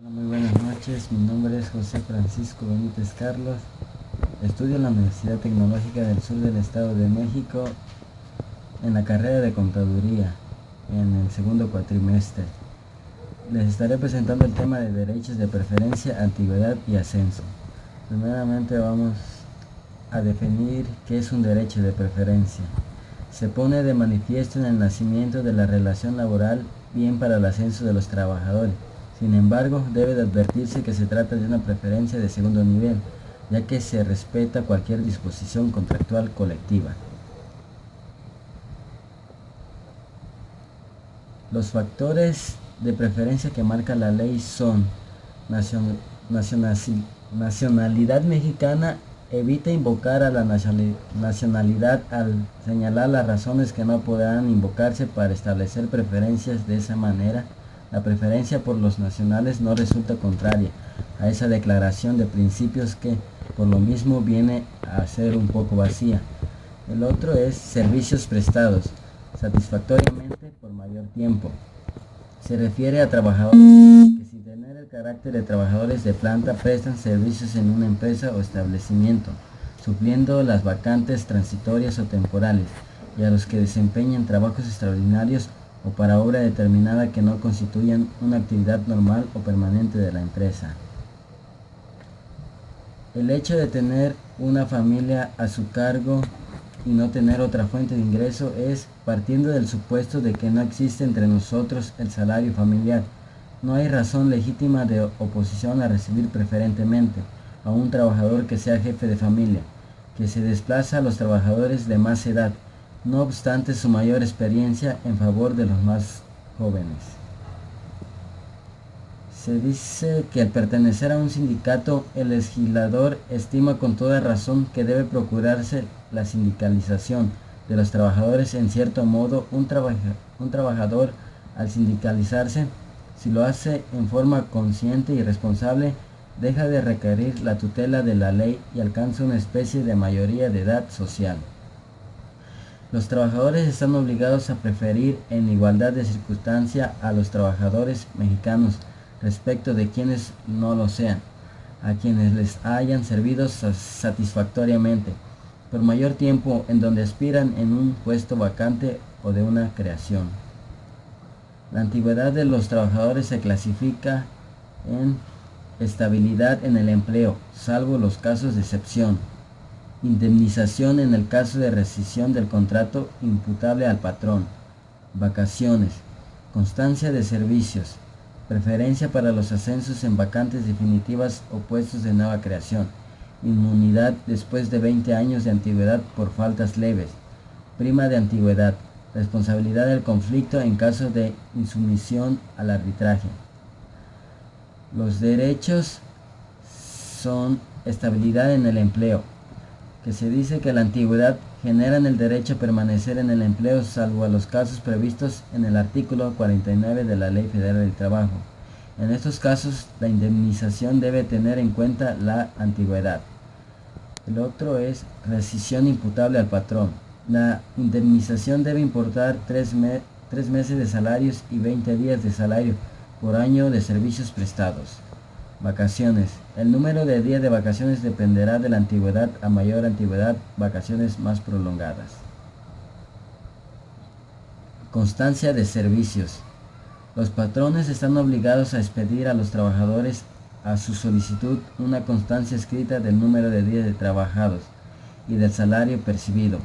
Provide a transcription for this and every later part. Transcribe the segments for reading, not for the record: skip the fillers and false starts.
Hola, muy buenas noches, mi nombre es José Francisco Benítez Carlos, estudio en la Universidad Tecnológica del Sur del Estado de México en la carrera de Contaduría en el segundo cuatrimestre. Les estaré presentando el tema de derechos de preferencia, antigüedad y ascenso. Primeramente vamos a definir qué es un derecho de preferencia. Se pone de manifiesto en el nacimiento de la relación laboral bien para el ascenso de los trabajadores. Sin embargo, debe de advertirse que se trata de una preferencia de segundo nivel, ya que se respeta cualquier disposición contractual colectiva. Los factores de preferencia que marca la ley son nacionalidad mexicana. Evita invocar a la nacionalidad al señalar las razones que no podrán invocarse para establecer preferencias. De esa manera, la preferencia por los nacionales no resulta contraria a esa declaración de principios que, por lo mismo, viene a ser un poco vacía. El otro es servicios prestados satisfactoriamente por mayor tiempo. Se refiere a trabajadores que, sin tener el carácter de trabajadores de planta, prestan servicios en una empresa o establecimiento, supliendo las vacantes transitorias o temporales, y a los que desempeñan trabajos extraordinarios o para obra determinada que no constituyan una actividad normal o permanente de la empresa. El hecho de tener una familia a su cargo y no tener otra fuente de ingreso es partiendo del supuesto de que no existe entre nosotros el salario familiar. No hay razón legítima de oposición a recibir preferentemente a un trabajador que sea jefe de familia, que se desplaza a los trabajadores de más edad, no obstante su mayor experiencia, en favor de los más jóvenes. Se dice que al pertenecer a un sindicato, el legislador estima con toda razón que debe procurarse la sindicalización de los trabajadores. En cierto modo, un trabajador, al sindicalizarse, si lo hace en forma consciente y responsable, deja de requerir la tutela de la ley y alcanza una especie de mayoría de edad social. Los trabajadores están obligados a preferir en igualdad de circunstancia a los trabajadores mexicanos respecto de quienes no lo sean, a quienes les hayan servido satisfactoriamente por mayor tiempo, en donde aspiran en un puesto vacante o de una creación. La antigüedad de los trabajadores se clasifica en estabilidad en el empleo, salvo los casos de excepción. Indemnización en el caso de rescisión del contrato imputable al patrón. Vacaciones. Constancia de servicios. Preferencia para los ascensos en vacantes definitivas o puestos de nueva creación. Inmunidad después de 20 años de antigüedad por faltas leves. Prima de antigüedad. Responsabilidad del conflicto en caso de insumisión al arbitraje. Los derechos son estabilidad en el empleo, que se dice que la antigüedad genera el derecho a permanecer en el empleo, salvo a los casos previstos en el artículo 49 de la Ley Federal del Trabajo. En estos casos, la indemnización debe tener en cuenta la antigüedad. El otro es rescisión imputable al patrón. La indemnización debe importar 3 meses de salarios y 20 días de salario por año de servicios prestados. Vacaciones. El número de días de vacaciones dependerá de la antigüedad. A mayor antigüedad, vacaciones más prolongadas. Constancia de servicios. Los patrones están obligados a expedir a los trabajadores a su solicitud una constancia escrita del número de días trabajados y del salario percibido.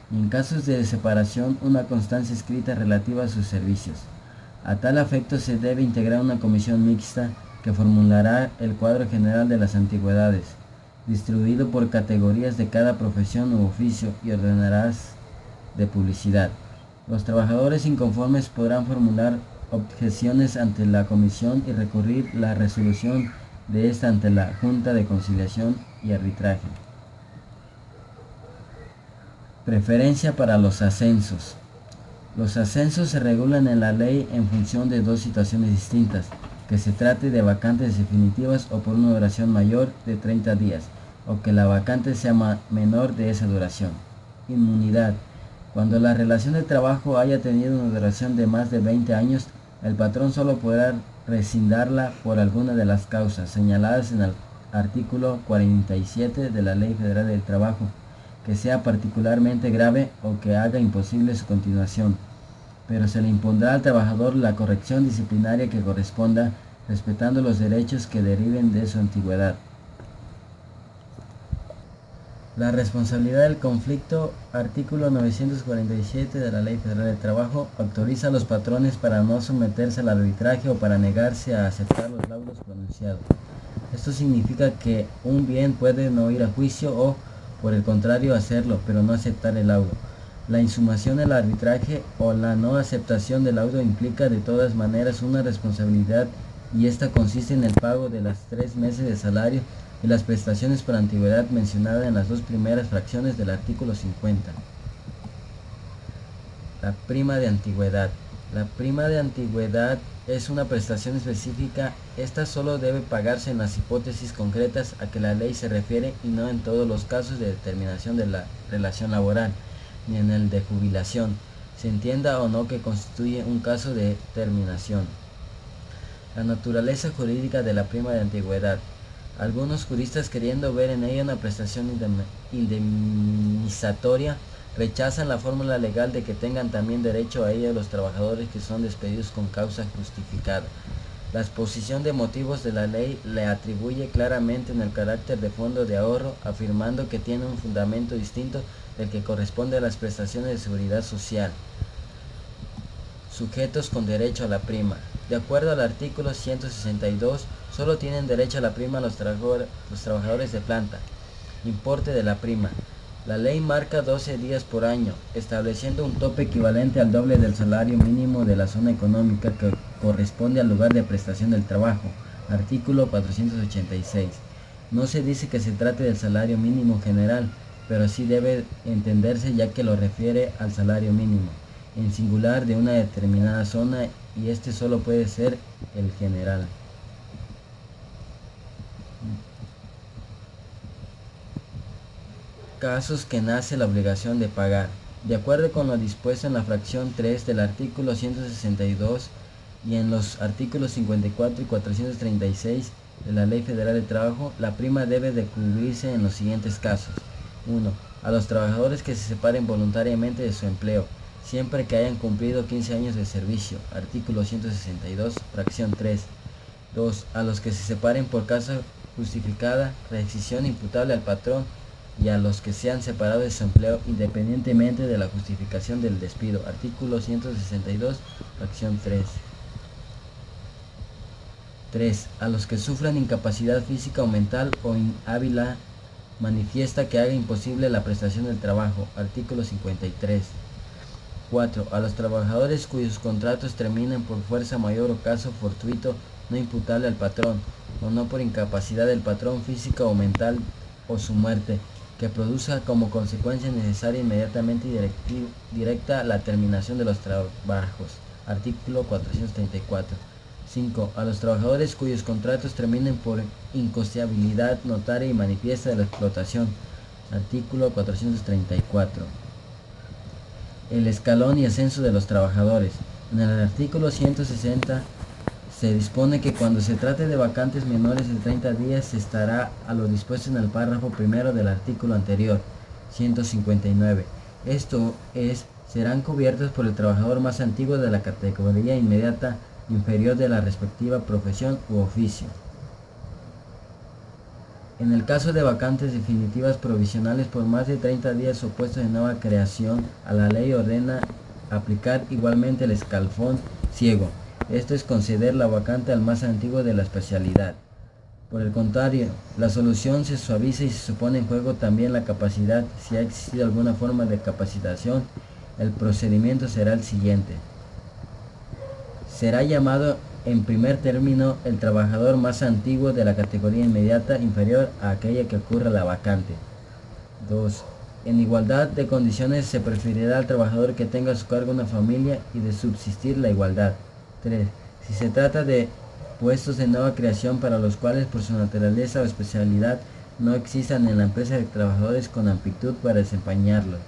Y en casos de separación, una constancia escrita relativa a sus servicios. A tal efecto se debe integrar una comisión mixta que formulará el cuadro general de las antigüedades, distribuido por categorías de cada profesión u oficio, y ordenarás de publicidad. Los trabajadores inconformes podrán formular objeciones ante la comisión y recurrir la resolución de esta ante la Junta de Conciliación y Arbitraje. Preferencia para los ascensos. Los ascensos se regulan en la ley en función de dos situaciones distintas: que se trate de vacantes definitivas o por una duración mayor de 30 días, o que la vacante sea menor de esa duración. Inmunidad. Cuando la relación de trabajo haya tenido una duración de más de 20 años, el patrón solo podrá rescindirla por alguna de las causas señaladas en el artículo 47 de la Ley Federal del Trabajo, que sea particularmente grave o que haga imposible su continuación, pero se le impondrá al trabajador la corrección disciplinaria que corresponda, respetando los derechos que deriven de su antigüedad. La responsabilidad del conflicto, artículo 947 de la Ley Federal del Trabajo, autoriza a los patrones para no someterse al arbitraje o para negarse a aceptar los laudos pronunciados. Esto significa que un bien puede no ir a juicio o, por el contrario, hacerlo, pero no aceptar el laudo. La insumación del arbitraje o la no aceptación del laudo implica de todas maneras una responsabilidad, y esta consiste en el pago de las 3 meses de salario y las prestaciones por antigüedad mencionadas en las 2 primeras fracciones del artículo 50. La prima de antigüedad. La prima de antigüedad es una prestación específica. Esta solo debe pagarse en las hipótesis concretas a que la ley se refiere y no en todos los casos de determinación de la relación laboral, ni en el de jubilación, se entienda o no que constituye un caso de terminación. La naturaleza jurídica de la prima de antigüedad. Algunos juristas, queriendo ver en ella una prestación indemnizatoria, rechazan la fórmula legal de que tengan también derecho a ella los trabajadores que son despedidos con causa justificada. La exposición de motivos de la ley le atribuye claramente en el carácter de fondo de ahorro, afirmando que tiene un fundamento distinto del que corresponde a las prestaciones de seguridad social. Sujetos con derecho a la prima. De acuerdo al artículo 162, solo tienen derecho a la prima los trabajadores de planta. Importe de la prima. La ley marca 12 días por año, estableciendo un tope equivalente al doble del salario mínimo de la zona económica que corresponde al lugar de prestación del trabajo. Artículo 486. No se dice que se trate del salario mínimo general, pero sí debe entenderse ya que lo refiere al salario mínimo, en singular de una determinada zona, y este solo puede ser el general. Casos que nace la obligación de pagar. De acuerdo con lo dispuesto en la fracción 3 del artículo 162 y en los artículos 54 y 436 de la Ley Federal de Trabajo, la prima debe de cubrirse en los siguientes casos. 1. A los trabajadores que se separen voluntariamente de su empleo, siempre que hayan cumplido 15 años de servicio. Artículo 162, fracción 3. 2. A los que se separen por causa justificada, rescisión imputable al patrón, y a los que sean separados de su empleo independientemente de la justificación del despido. Artículo 162, fracción 3. 3. A los que sufran incapacidad física o mental o inhábil manifiesta que haga imposible la prestación del trabajo. Artículo 53. 4. A los trabajadores cuyos contratos terminen por fuerza mayor o caso fortuito no imputable al patrón, o no por incapacidad del patrón física o mental o su muerte, que produzca como consecuencia necesaria inmediatamente y directa la terminación de los trabajos. Artículo 434. 5. A los trabajadores cuyos contratos terminen por inconstitucionalidad notaria y manifiesta de la explotación. Artículo 434. El escalón y ascenso de los trabajadores. En el artículo 160 se dispone que cuando se trate de vacantes menores de 30 días se estará a lo dispuesto en el párrafo primero del artículo anterior, 159. Esto es, serán cubiertos por el trabajador más antiguo de la categoría inmediata inferior de la respectiva profesión u oficio. En el caso de vacantes definitivas provisionales por más de 30 días o puestos de nueva creación, a la ley ordena aplicar igualmente el escalafón ciego. Esto es conceder la vacante al más antiguo de la especialidad. Por el contrario, la solución se suaviza y se pone en juego también la capacidad. Si ha existido alguna forma de capacitación, el procedimiento será el siguiente. Será llamado en primer término el trabajador más antiguo de la categoría inmediata inferior a aquella que ocurra la vacante. 2. En igualdad de condiciones se preferirá al trabajador que tenga a su cargo una familia y de subsistir la igualdad. 3. Si se trata de puestos de nueva creación para los cuales por su naturaleza o especialidad no existan en la empresa de trabajadores con aptitud para desempeñarlos.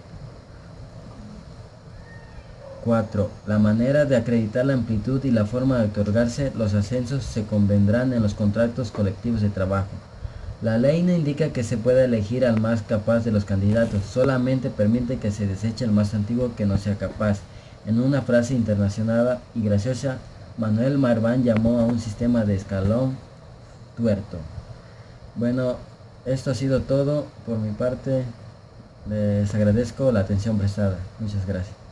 4. La manera de acreditar la amplitud y la forma de otorgarse los ascensos se convendrán en los contratos colectivos de trabajo. La ley no indica que se pueda elegir al más capaz de los candidatos, solamente permite que se deseche el más antiguo que no sea capaz. En una frase internacional y graciosa, Manuel Marván llamó a un sistema de escalón tuerto. Bueno, esto ha sido todo por mi parte. Les agradezco la atención prestada. Muchas gracias.